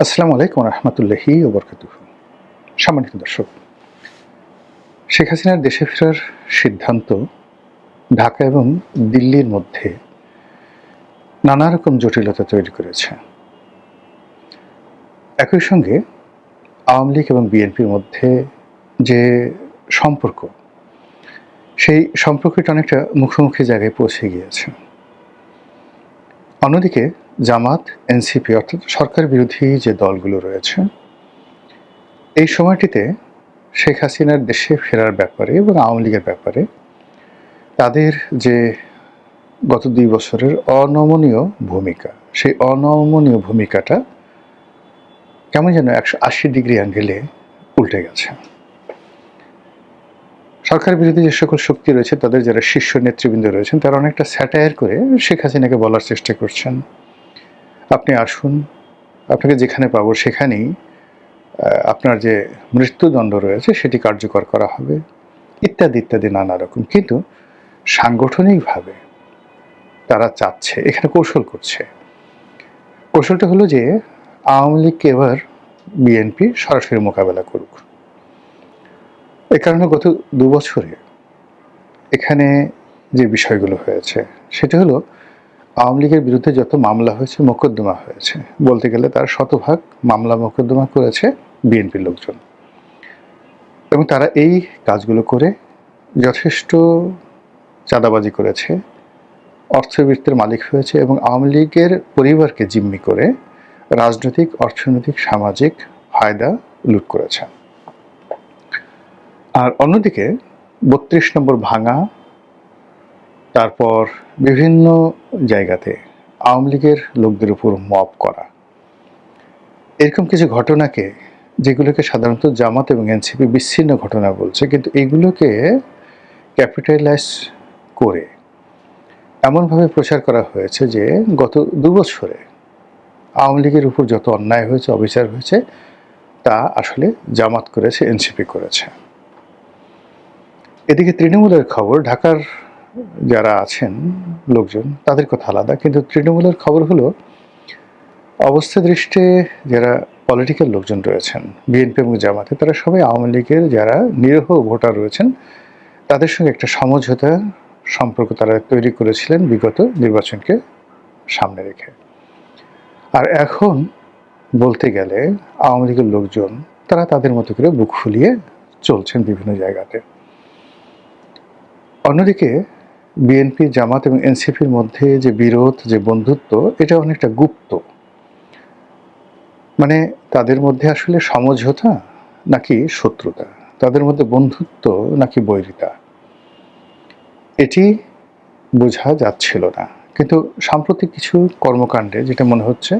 আসসালামু আলাইকুম রহমতুল্লাহি ওয়া বারাকাতুহু। সম্মানিত দর্শক, শেখ হাসিনার দেশে ফেরার সিদ্ধান্ত ঢাকা এবং দিল্লির মধ্যে নানা রকম জটিলতা তৈরি করেছে। একই সঙ্গে আওয়ামী লীগ এবং বিএনপির মধ্যে যে সম্পর্ক, সেই সম্পর্কটা অনেকটা মুখোমুখি জায়গায় পৌঁছে গিয়েছে। অন্যদিকে জামাত, এনসিপি অর্থাৎ সরকার বিরোধী যে দলগুলো রয়েছে, এই সময়টিতে শেখ হাসিনার দেশে ফেরার ব্যাপারে এবং আওয়ামী লীগের ব্যাপারে তাদের যে গত ২ বছরের অনমনীয় ভূমিকা, সেই অনমনীয় ভূমিকাটা কেমন যেন ১৮০ ডিগ্রি অ্যাঙ্গেলে উল্টে গেছে। সরকার বিরোধী যে সকল শক্তি রয়েছে, তাদের যারা শীর্ষ নেতৃবৃন্দ রয়েছেন, তারা অনেকটা স্যাটায়ার করে শেখ হাসিনাকে বলার চেষ্টা করছেন, আপনি আসুন, আপনাকে যেখানে পাবো সেখানেই আপনার যে মৃত্যুদণ্ড রয়েছে সেটি কার্যকর করা হবে, ইত্যাদি ইত্যাদি নানা রকম। কিন্তু সাংগঠনিকভাবে তারা চাচ্ছে, এখানে কৌশল করছে। কৌশলটা হলো যে আওয়ামী লীগকে এবার বিএনপি সরাসরি মোকাবেলা করুক। এ কারণে গত ২ বছরে এখানে যে বিষয়গুলো হয়েছে সেটা হলো আওয়ামী লীগের বিরুদ্ধে যত মামলা হয়েছে, মোকদ্দমা হয়েছে, বলতে গেলে তার শতভাগ মামলা মোকদ্দমা করেছে বিএনপির লোকজন, এবং তারা এই কাজগুলো করে যথেষ্ট চাঁদাবাজি করেছে, অর্থবৃত্তের মালিক হয়েছে এবং আওয়ামী লীগের পরিবারকে জিম্মি করে রাজনৈতিক, অর্থনৈতিক, সামাজিক ফায়দা লুট করেছে। আর অন্যদিকে ৩২ নম্বর ভাঙা, তারপর বিভিন্ন জায়গাতে আওয়ামী লীগের লোকদের উপর মব করা, এরকম কিছু ঘটনাকে, যেগুলোকে সাধারণত জামাত এবং এনসিপি বিচ্ছিন্ন ঘটনা বলছে, কিন্তু এইগুলোকে ক্যাপিটালাইজ করে এমনভাবে প্রচার করা হয়েছে যে গত ২ বছরে আওয়ামী লীগের উপর যত অন্যায় হয়েছে, অবিচার হয়েছে, তা আসলে জামাত করেছে, এনসিপি করেছে। এদিকে তৃণমূলের খবর, ঢাকার যারা আছেন লোকজন তাদের কথা আলাদা, কিন্তু তৃণমূলের খবর হলো অবস্থা দৃষ্টে যারা পলিটিক্যাল লোকজন রয়েছেন বিএনপি এবং জামাতে, তারা সবাই আওয়ামী লীগের যারা নিরীহ ভোটার রয়েছেন তাদের সঙ্গে একটা সমঝোতা সম্পর্ক তারা তৈরি করেছিলেন বিগত নির্বাচনকে সামনে রেখে। আর এখন বলতে গেলে আওয়ামী লীগের লোকজন তারা তাদের মতো করে বুক ফুলিয়ে চলছেন বিভিন্ন জায়গাতে। অন্যদিকে বিএনপি, জামাত এবং এনসিপির মধ্যে যে বিরোধ, যে বন্ধুত্ব, এটা অনেকটা গুপ্ত। মানে তাদের মধ্যে আসলে সমঝোতা নাকি শত্রুতা, তাদের মধ্যে বন্ধুত্ব নাকি বৈরিতা, এটি বোঝা যাচ্ছিল না। কিন্তু সাম্প্রতিক কিছু কর্মকাণ্ডে যেটা মনে হচ্ছে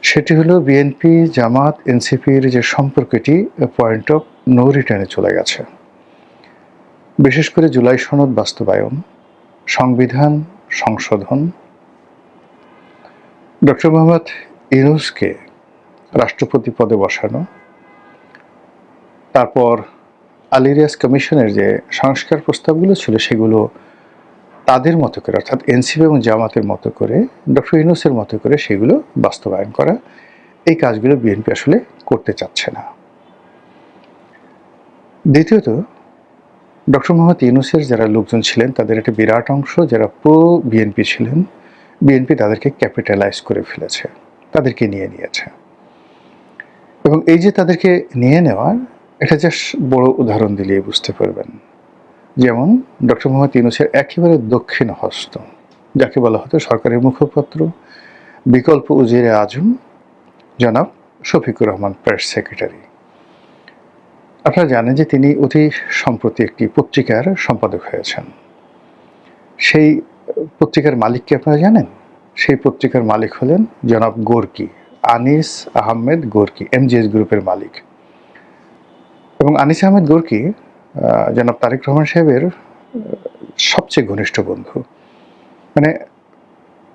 সেটি হলো বিএনপি, জামাত, এনসিপির যে সম্পর্কটি পয়েন্ট অফ নো রিটার্নে চলে গেছে। বিশেষ করে জুলাই সনদ বাস্তবায়ন, সংবিধান সংশোধন, ডক্টর মোহাম্মদ ইউনূসকে রাষ্ট্রপতি পদে বসানো, তারপর আল ইলিয়াস কমিশনের যে সংস্কার প্রস্তাবগুলো ছিল সেগুলো তাদের মতো করে, অর্থাৎ এনসিপি এবং জামাতের মতো করে, ডক্টর ইউনূসের মতো করে সেগুলো বাস্তবায়ন করা, এই কাজগুলো বিএনপি আসলে করতে চাচ্ছে না। দ্বিতীয়ত, ডক্টর মোহাম্মদ ইউনূসের যারা লোকজন ছিলেন তাদের একটা বিরাট অংশ যারা প্রো বিএনপি ছিলেন, বিএনপি তাদেরকে ক্যাপিটালাইজ করে ফেলেছে, তাদেরকে নিয়ে নিয়েছে। এবং এই যে তাদেরকে নিয়ে নেওয়া, এটা জাস্ট বড় উদাহরণ দিলেই বুঝতে পারবেন। যেমন ডক্টর মোহাম্মদ ইউনূসের একেবারে দক্ষিণ হস্ত, যাকে বলা হতো সরকারের মুখপাত্র, বিকল্প উজিরে আজম জনাব শফিকুর রহমান, প্রেস সেক্রেটারি। আপনারা জানেন যে তিনি অতি সম্প্রতি একটি পত্রিকার সম্পাদক হয়েছেন। সেই পত্রিকার মালিক কি আপনারা জানেন? সেই পত্রিকার মালিক হলেন জনাব Gorky, Anis Ahmed Gorky, MGS গ্রুপের মালিক। এবং আনিস আহমেদ গোর্কি জনাব তারেক রহমান সাহেবের সবচেয়ে ঘনিষ্ঠ বন্ধু। মানে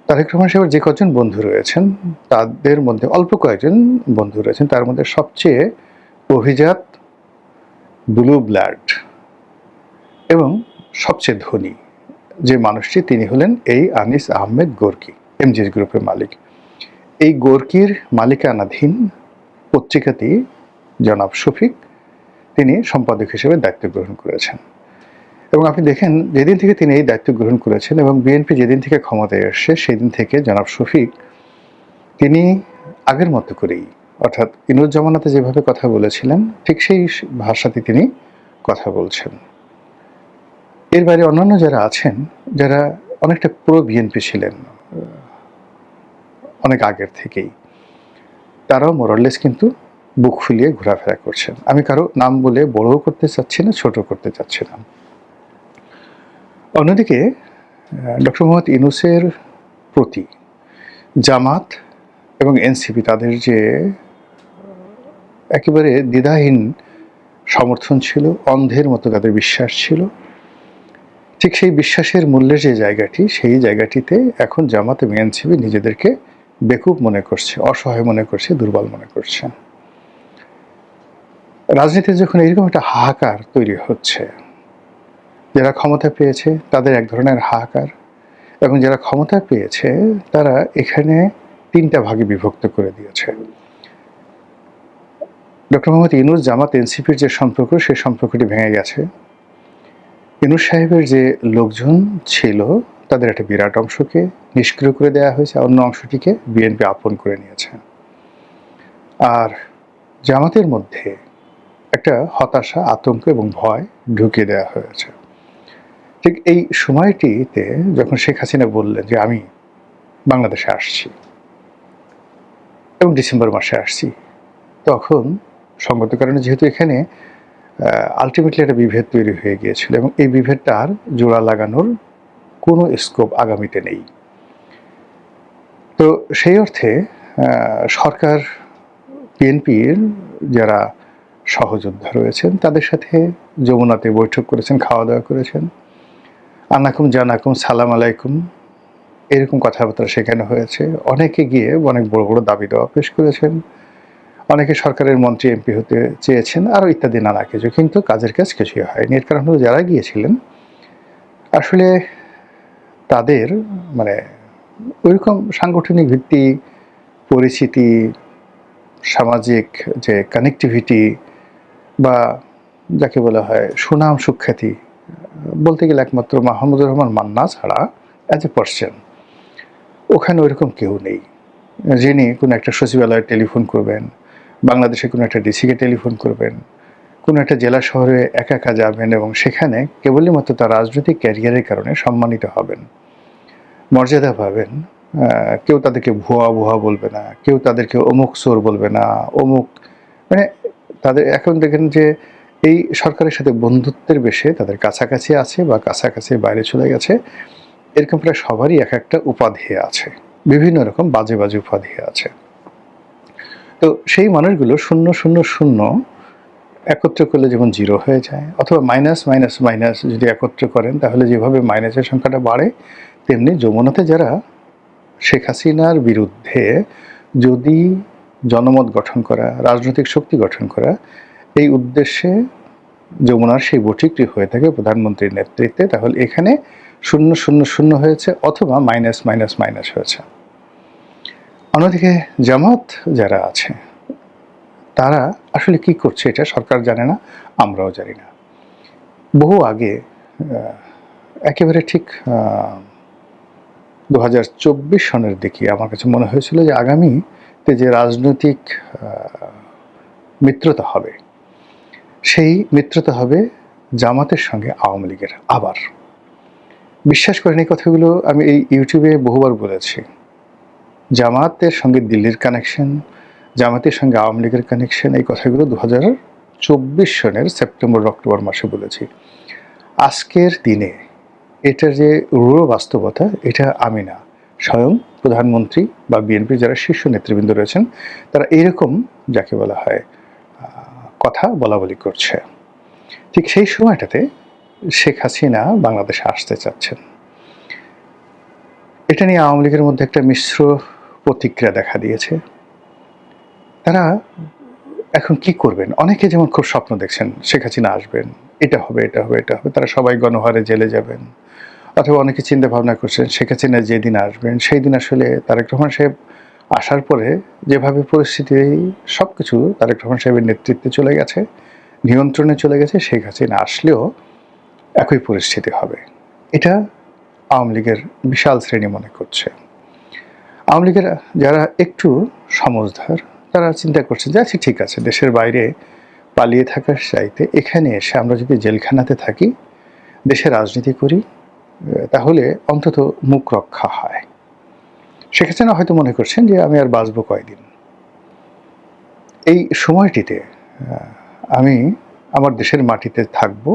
তারেক রহমান সাহেবের যে কজন বন্ধু রয়েছেন তাদের মধ্যে অল্প কয়েকজন বন্ধু রয়েছেন, তার মধ্যে সবচেয়ে অভিজাত, ব্লু ব্লাড এবং সবচেয়ে ধনী যে মানুষটি, তিনি হলেন এই আনিস আহমেদ গোর্কি, এমজিএস গ্রুপের মালিক। এই গোর্কির মালিকানাধীন পত্রিকাটি জনাব শফিক তিনি সম্পাদক হিসেবে দায়িত্ব গ্রহণ করেছেন। এবং আপনি দেখেন যেদিন থেকে তিনি এই দায়িত্ব গ্রহণ করেছেন এবং বিএনপি যেদিন থেকে ক্ষমতায় এসছে সেদিন থেকে জনাব শফিক তিনি আগের মতো করেই, অর্থাৎ ইনুস জামানাতে যেভাবে কথা বলেছিলেন ঠিক সেই ভাষাতে তিনি কথা বলছেন। এর বাইরে অন্যান্য যারা আছেন, যারা অনেকটা প্রো বিএনপি ছিলেন অনেক আগের থেকেই, তারাও মোরাললেস কিন্তু বুক ফুলিয়ে ঘোরাফেরা করছেন। আমি কারো নাম বলে বড়ও করতে চাচ্ছি না, ছোট করতে চাচ্ছি না। অন্যদিকে ডক্টর মোহাম্মদ ইউনূসের প্রতি জামাত এবং এনসিপি তাদের যে একেবারে দ্বিধাহীন সমর্থন ছিল, অন্ধের মতো তাদের বিশ্বাস ছিল, ঠিক সেই বিশ্বাসের মূল্যের যে জায়গাটি, সেই জায়গাটিতে এখন জামাত এবং এনসিপি নিজেদেরকে বেকুব মনে করছে, অসহায় মনে করছে, দুর্বল মনে করছে। রাজনীতিতে যখন এরকম একটা হাহাকার তৈরি হচ্ছে, যারা ক্ষমতা পেয়েছে তাদের এক ধরনের হাহাকার, এবং যারা ক্ষমতা পেয়েছে তারা এখানে তিনটা ভাগে বিভক্ত করে দিয়েছে। ডক্টর মোহাম্মদ ইউনূস জামাত এনসিপির যে সম্পর্ক, সেই সম্পর্কটি ভেঙে গেছে। ইউনূস সাহেবের যে লোকজন ছিল তাদের একটা বিরাট অংশকে নিষ্ক্রিয় করে দেওয়া হয়েছে, অন্য অংশটিকে বিএনপি আপন করে নিয়েছে। আর জামাতের মধ্যে একটা হতাশা, আতঙ্ক এবং ভয় ঢুকিয়ে দেওয়া হয়েছে। ঠিক এই সময়টিতে যখন শেখ হাসিনা বললেন যে আমি বাংলাদেশে আসছি এবং ডিসেম্বর মাসে আসছি, তখন সঙ্গত কারণে যেহেতু এখানে আলটিমেটলি একটা বিভেদ তৈরি হয়ে গিয়েছিল এবং এই বিভেদটা আর জোড়া লাগানোর কোনো স্কোপ আগামীতে নেই। তো সেই অর্থে সরকার, বিএনপির যারা সহযোদ্ধা রয়েছেন তাদের সাথে যমুনাতে বৈঠক করেছেন, খাওয়া দাওয়া করেছেন, আনাকুম জানাকুম সালাম আলাইকুম এরকম কথাবার্তা শেখানো হয়েছে। অনেকে গিয়ে অনেক বড় বড় দাবি দেওয়া পেশ করেছেন, অনেকে সরকারের মন্ত্রী এমপি হতে চেয়েছেন, আরও ইত্যাদি নানা কিছু, কিন্তু কাজের কাজ কিছুই হয়নি। এর কারণ হলো যারা গিয়েছিলেন আসলে তাদের মানে ওইরকম সাংগঠনিক ভিত্তি, পরিচিতি, সামাজিক যে কানেক্টিভিটি বা যাকে বলা হয় সুনাম সুখ্যাতি, বলতে গেলে একমাত্র মাহমুদুর রহমান মান্না ছাড়া অ্যাজ এ পার্সন ওখানে ওইরকম কেউ নেই যিনি কোনো একটা সচিবালয়ে টেলিফোন করবেন, বাংলাদেশে কোনো একটা ডিসিকে টেলিফোন করবেন, কোনো একটা জেলা শহরে একা একা যাবেন এবং সেখানে কেবলই মাত্র তার রাজনৈতিক ক্যারিয়ারের কারণে সম্মানিত হবেন, মর্যাদা পাবেন। কেউ তাদেরকে ভুয়া ভুয়া বলবে না, কেউ তাদেরকে অমুক চোর বলবে না, অমুক মানে তাদের এখন দেখেন যে এই সরকারের সাথে বন্ধুত্বের বেশে তাদের কাছাকাছি আছে বা কাছাকাছি বাইরে চলে গেছে, এরকম প্রায় সবারই এক একটা উপাধি আছে, বিভিন্ন রকম বাজে বাজে উপাধি আছে। তো সেই মানুষগুলো শূন্য শূন্য শূন্য একত্র করলে যেমন জিরো হয়ে যায়, অথবা মাইনাস মাইনাস মাইনাস যদি একত্র করেন তাহলে যেভাবে মাইনাসের সংখ্যাটা বাড়ে, তেমনি যমুনাতে যারা শেখ হাসিনার বিরুদ্ধে যদি জনমত গঠন করা, রাজনৈতিক শক্তি গঠন করা, এই উদ্দেশ্যে যমুনার সেই বৈঠকটি হয়ে থাকে প্রধানমন্ত্রীর নেতৃত্বে, তাহলে এখানে শূন্য শূন্য শূন্য হয়েছে অথবা মাইনাস মাইনাস মাইনাস হয়েছে। অন্যদিকে জামাত যারা আছে তারা আসলে কি করছে এটা সরকার জানে না, আমরাও জানি না। বহু আগে একেবারে ঠিক 2024 সনের দিকে আমার কাছে মনে হয়েছিল যে আগামীতে যে রাজনৈতিক মিত্রতা হবে, সেই মিত্রতা হবে জামাতের সঙ্গে আওয়ামী লীগের। আবার বিশ্বাস করেন এই কথাগুলো আমি এই ইউটিউবে বহুবার বলেছি। জামাতের সঙ্গে দিল্লির কানেকশন, জামাতের সঙ্গে আওয়ামী লীগের কানেকশন, এই কথাগুলো 2024 সনের সেপ্টেম্বর অক্টোবর মাসে বলেছি। আজকের দিনে এটার যে রূঢ় বাস্তবতা, এটা আমি না, স্বয়ং প্রধানমন্ত্রী বা বিএনপির যারা শীর্ষ নেতৃবৃন্দ রয়েছেন তারা এইরকম যাকে বলা হয় কথা বলা বলি করছে। ঠিক সেই সময়টাতে শেখ হাসিনা বাংলাদেশে আসতে চাচ্ছেন। এটা নিয়ে আওয়ামী লীগের মধ্যে একটা মিশ্র প্রতিক্রিয়া দেখা দিয়েছে। তারা এখন কি করবেন, অনেকে যেমন খুব স্বপ্ন দেখছেন শেখ হাসিনা আসবেন, এটা হবে এটা হবে এটা হবে, তারা সবাই গণহারে জেলে যাবেন, অথবা অনেকে চিন্তা ভাবনা করছেন শেখ হাসিনা যেদিন আসবেন সেই দিন আসলে তারেক রহমান সাহেব আসার পরে যেভাবে পরিস্থিতি সব কিছু তারেক রহমান সাহেবের নেতৃত্বে চলে গেছে, নিয়ন্ত্রণে চলে গেছে, শেখ হাসিনা আসলেও একই পরিস্থিতি হবে। এটা আওয়ামী লীগের বিশাল শ্রেণী মনে করছে। আওয়ামী লীগের যারা একটু সমঝদার তারা চিন্তা করছে যে আচ্ছা ঠিক আছে, দেশের বাইরে পালিয়ে থাকার চাইতে এখানে এসে আমরা যদি জেলখানাতে থাকি, দেশে রাজনীতি করি, তাহলে অন্তত মুখ রক্ষা হয়। শেখ হাসিনা হয়তো মনে করছেন যে আমি আর বাঁচবো কয়দিন, এই সময়টিতে আমি আমার দেশের মাটিতে থাকবো,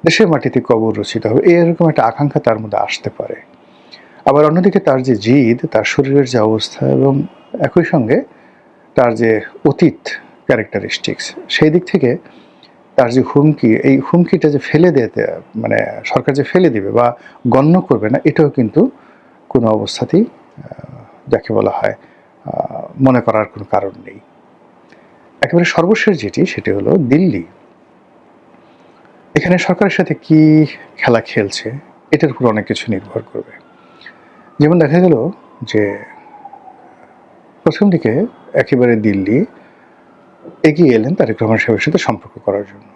দেশের মাটিতে কবর রচিত হবে, এরকম একটা আকাঙ্ক্ষা তার মধ্যে আসতে পারে। আবার অন্যদিকে তার যে জিদ, তার শরীরের যে অবস্থা এবং একই সঙ্গে তার যে অতীত ক্যারেক্টারিস্টিক্স, সেই দিক থেকে তার যে হুমকি, এই হুমকিটা যে ফেলে দিতে মানে সরকার যে ফেলে দিবে বা গণ্য করবে না, এটাও কিন্তু কোনো অবস্থাতেই যাকে বলা হয় মনে করার কোনো কারণ নেই। একেবারে সর্বশেষ যেটি, সেটি হলো দিল্লি। এখানে সরকারের সাথে কি খেলা খেলছে এটার উপর অনেক কিছু নির্ভর করবে। যেমন দেখা গেল যে প্রথম দিকে একেবারে দিল্লি এগিয়ে এলেন তারেক রহমান সাহেবের সাথে সম্পর্ক করার জন্য।